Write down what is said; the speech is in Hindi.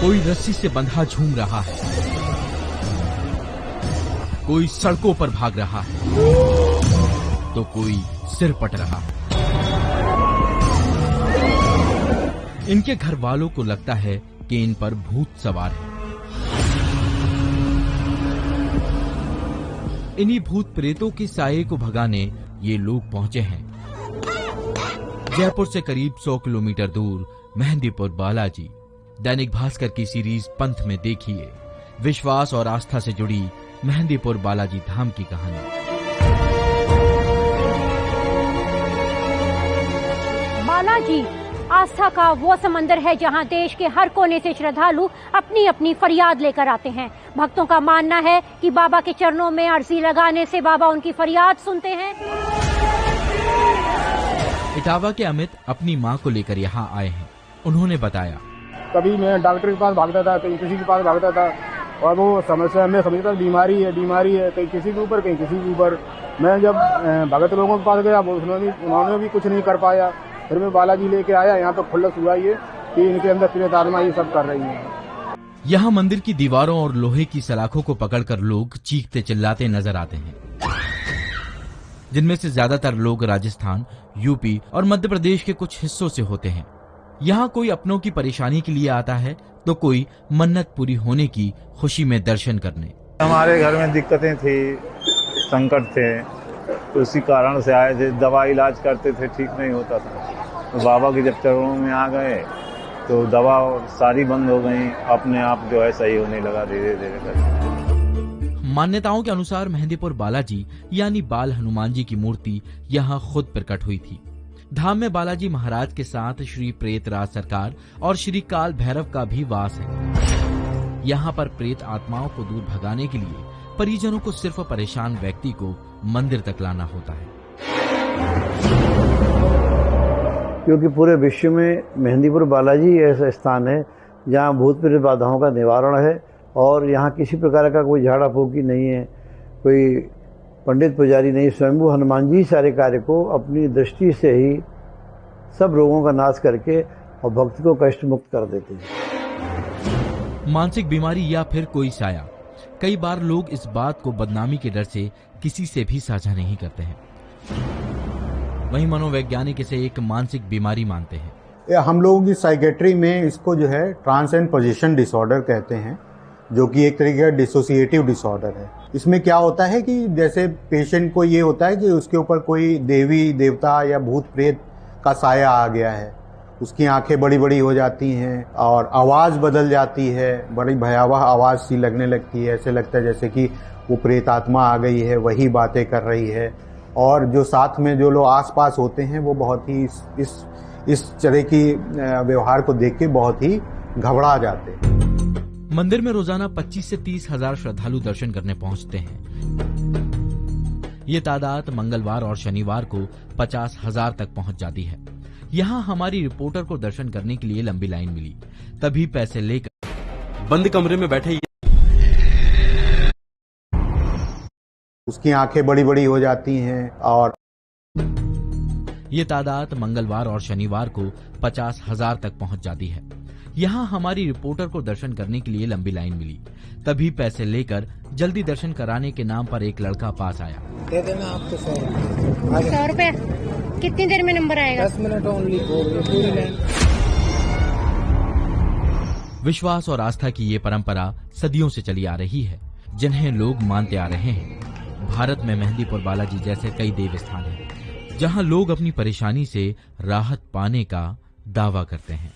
कोई रस्सी से बंधा झूम रहा है, कोई सड़कों पर भाग रहा है, तो कोई सिर पट रहा है। इनके घर वालों को लगता है कि इन पर भूत सवार है। इन्हीं भूत प्रेतों के साये को भगाने ये लोग पहुंचे हैं जयपुर से करीब 100 किलोमीटर दूर मेहंदीपुर बालाजी। दैनिक भास्कर की सीरीज पंथ में देखिए विश्वास और आस्था से जुड़ी मेहंदीपुर बालाजी धाम की कहानी। बालाजी आस्था का वो समंदर है जहां देश के हर कोने से श्रद्धालु अपनी अपनी फरियाद लेकर आते हैं। भक्तों का मानना है कि बाबा के चरणों में अर्जी लगाने से बाबा उनकी फरियाद सुनते हैं। इटावा के अमित अपनी मां को लेकर यहां आए हैं। उन्होंने बताया, कभी मैं डॉक्टर के पास भागता था, कहीं किसी के पास भागता था और वो समस्या में समझता बीमारी है, कहीं किसी के ऊपर, कहीं किसी के ऊपर। मैं जब भगत लोगों के पास गया उन्होंने भी कुछ नहीं कर पाया। फिर मैं बालाजी लेके आया, यहाँ तो खुल्लस हुआ ये कि इनके अंदर प्रेत आत्मा ये सब कर रही है। यहाँ मंदिर की दीवारों और लोहे की सलाखों को पकड़कर लोग चीखते चिल्लाते नजर आते हैं, जिनमें से ज्यादातर लोग राजस्थान, यूपी और मध्य प्रदेश के कुछ हिस्सों से होते हैं। यहाँ कोई अपनों की परेशानी के लिए आता है तो कोई मन्नत पूरी होने की खुशी में दर्शन करने। हमारे घर में दिक्कतें थी, संकट थे, तो उसी कारण से आए थे। दवा इलाज करते थे, ठीक नहीं होता था, तो बाबा के जब चरणों में आ गए तो दवा सारी बंद हो गई, अपने आप जो है सही होने लगा धीरे धीरे करके। मान्यताओं के अनुसार मेहंदीपुर बालाजी यानी बाल हनुमान जी की मूर्ति यहाँ खुद प्रकट हुई थी। धाम में बालाजी महाराज के साथ श्री प्रेतराज सरकार और श्री काल भैरव का भी वास है। यहाँ पर प्रेत आत्माओं को दूर भगाने के लिए परिजनों को सिर्फ परेशान व्यक्ति को मंदिर तक लाना होता है। क्योंकि पूरे विश्व में मेहंदीपुर बालाजी ऐसा स्थान है जहाँ भूत प्रेत बाधाओं का निवारण है और यहाँ किसी प्रकार का कोई झाड़ा फूकी नहीं है, कोई पंडित पुजारी नहीं। स्वयंभू हनुमान जी सारे कार्य को अपनी दृष्टि से ही सब रोगों का नाश करके और भक्त को कष्ट मुक्त कर देते हैं। मानसिक बीमारी या फिर कोई साया, कई बार लोग इस बात को बदनामी के डर से किसी से भी साझा नहीं करते हैं। वहीं मनोवैज्ञानिक इसे एक मानसिक बीमारी मानते हैं। हम लोगों की साइकेट्री में इसको जो है ट्रांस एंड पोजीशन डिसऑर्डर कहते हैं, जो कि एक तरीके का डिसोसिएटिव डिसऑर्डर है। इसमें क्या होता है कि जैसे पेशेंट को ये होता है कि उसके ऊपर कोई देवी देवता या भूत प्रेत का साया आ गया है, उसकी आंखें बड़ी बड़ी हो जाती हैं और आवाज़ बदल जाती है, बड़ी भयावह आवाज़ सी लगने लगती है। ऐसे लगता है जैसे कि वो प्रेत आत्मा आ गई है, वही बातें कर रही है। और जो साथ में जो लोग आसपास होते हैं वो बहुत ही इस तरह की व्यवहार को देख के बहुत ही घबरा जाते हैं। मंदिर में रोजाना 25 से 30 हजार श्रद्धालु दर्शन करने पहुंचते हैं। ये तादाद मंगलवार और शनिवार को 50,000 तक पहुंच जाती है। यहाँ हमारी रिपोर्टर को दर्शन करने के लिए लंबी लाइन मिली, तभी पैसे लेकर बंद कमरे में बैठे उसकी आंखें बड़ी बड़ी हो जाती हैं। और ये तादाद मंगलवार और शनिवार को 50,000 तक पहुंच जाती है। यहाँ हमारी रिपोर्टर को दर्शन करने के लिए लंबी लाइन मिली, तभी पैसे लेकर जल्दी दर्शन कराने के नाम पर एक लड़का पास आया। दे देना आपको 100 रुपए। कितनी देर में नंबर आएगा? 10 मिनट ओनली। पूरी लाइन। विश्वास और आस्था की ये परंपरा सदियों से चली आ रही है, जिन्हें लोग मानते आ रहे हैं। भारत में मेहंदीपुर बालाजी जैसे कई देव स्थान हैं, जहां लोग अपनी परेशानी से राहत पाने का दावा करते हैं।